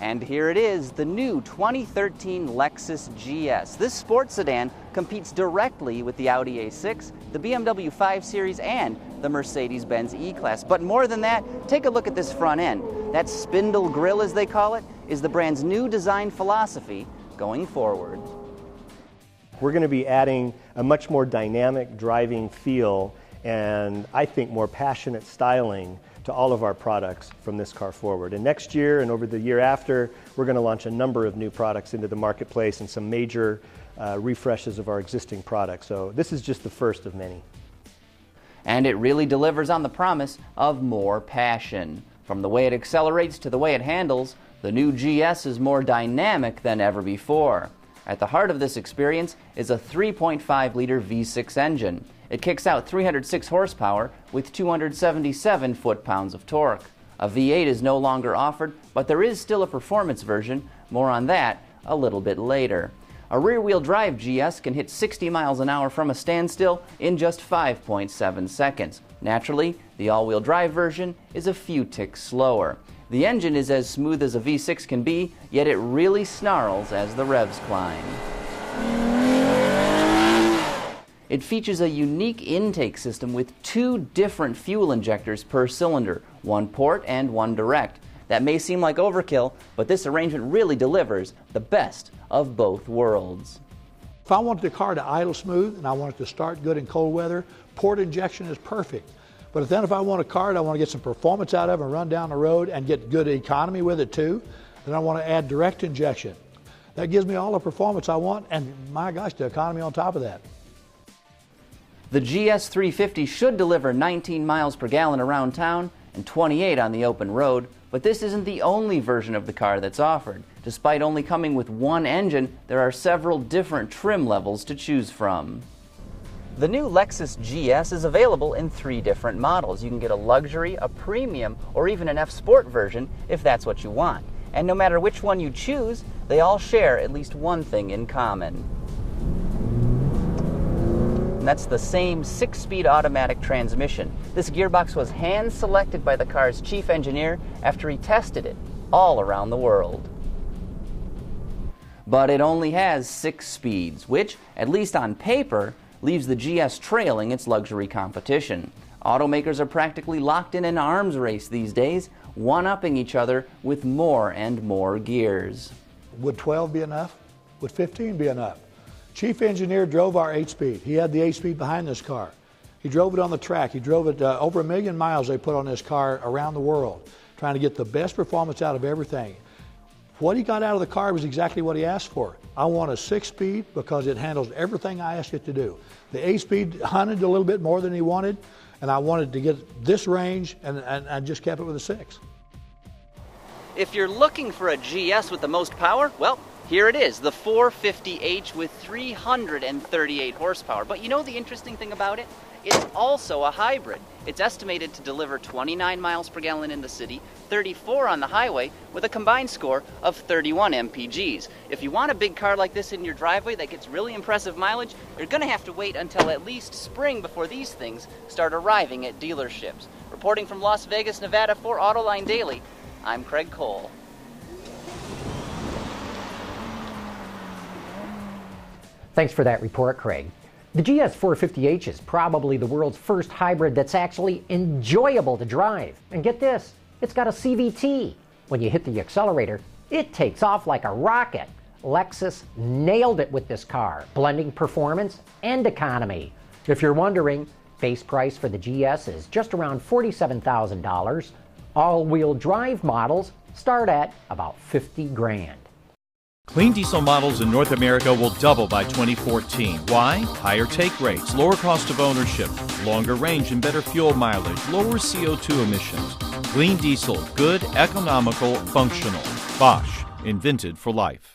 And here it is, the new 2013 Lexus GS. This sports sedan competes directly with the Audi A6, the BMW 5 Series, and the Mercedes-Benz E-Class. But more than that, take a look at this front end. That spindle grille, as they call it, is the brand's new design philosophy going forward. We're going to be adding a much more dynamic driving feel and I think more passionate styling to all of our products from this car forward. And next year and over the year after, we're going to launch a number of new products into the marketplace and some major refreshes of our existing products. So this is just the first of many. And it really delivers on the promise of more passion. From the way it accelerates to the way it handles, the new GS is more dynamic than ever before. At the heart of this experience is a 3.5-liter V6 engine. It kicks out 306 horsepower with 277 foot-pounds of torque. A V8 is no longer offered, but there is still a performance version. More on that a little bit later. A rear-wheel drive GS can hit 60 miles an hour from a standstill in just 5.7 seconds. Naturally, the all-wheel drive version is a few ticks slower. The engine is as smooth as a V6 can be, yet it really snarls as the revs climb. It features a unique intake system with two different fuel injectors per cylinder, one port and one direct. That may seem like overkill, but this arrangement really delivers the best of both worlds. If I want the car to idle smooth and I want it to start good in cold weather, port injection is perfect. But then if I want a car that I want to get some performance out of and run down the road and get good economy with it too, then I want to add direct injection. That gives me all the performance I want and, my gosh, the economy on top of that. The GS 350 should deliver 19 miles per gallon around town and 28 on the open road, but this isn't the only version of the car that's offered. Despite only coming with one engine, there are several different trim levels to choose from. The new Lexus GS is available in 3 different models. You can get a luxury, a premium, or even an F-Sport version if that's what you want. And no matter which one you choose, they all share at least one thing in common. And that's the same 6-speed automatic transmission. This gearbox was hand-selected by the car's chief engineer after he tested it all around the world. But it only has 6 speeds, which, at least on paper, leaves the GS trailing its luxury competition. Automakers are practically locked in an arms race these days, one-upping each other with more and more gears. Would 12 be enough? Would 15 be enough? Chief engineer drove our 8-speed. He had the 8-speed behind this car. He drove it on the track. He drove it over 1 million miles they put on this car around the world, trying to get the best performance out of everything. What he got out of the car was exactly what he asked for. I want a 6-speed because it handles everything I asked it to do. The 8-speed hunted a little bit more than he wanted, and I wanted to get this range, and I just kept it with a 6. If you're looking for a GS with the most power, well, here it is, the 450h with 338 horsepower. But you know the interesting thing about it? It's also a hybrid. It's estimated to deliver 29 miles per gallon in the city, 34 on the highway, with a combined score of 31 mpgs. If you want a big car like this in your driveway that gets really impressive mileage, you're going to have to wait until at least spring before these things start arriving at dealerships. Reporting from Las Vegas, Nevada for Autoline Daily, I'm Craig Cole. Thanks for that report, Craig. The GS 450h is probably the world's first hybrid that's actually enjoyable to drive. And get this, it's got a CVT. When you hit the accelerator, it takes off like a rocket. Lexus nailed it with this car, blending performance and economy. If you're wondering, base price for the GS is just around $47,000. All-wheel drive models start at about $50 grand. Clean diesel models in North America will double by 2014. Why? Higher take rates, lower cost of ownership, longer range and better fuel mileage, lower CO2 emissions. Clean diesel, good, economical, functional. Bosch, invented for life.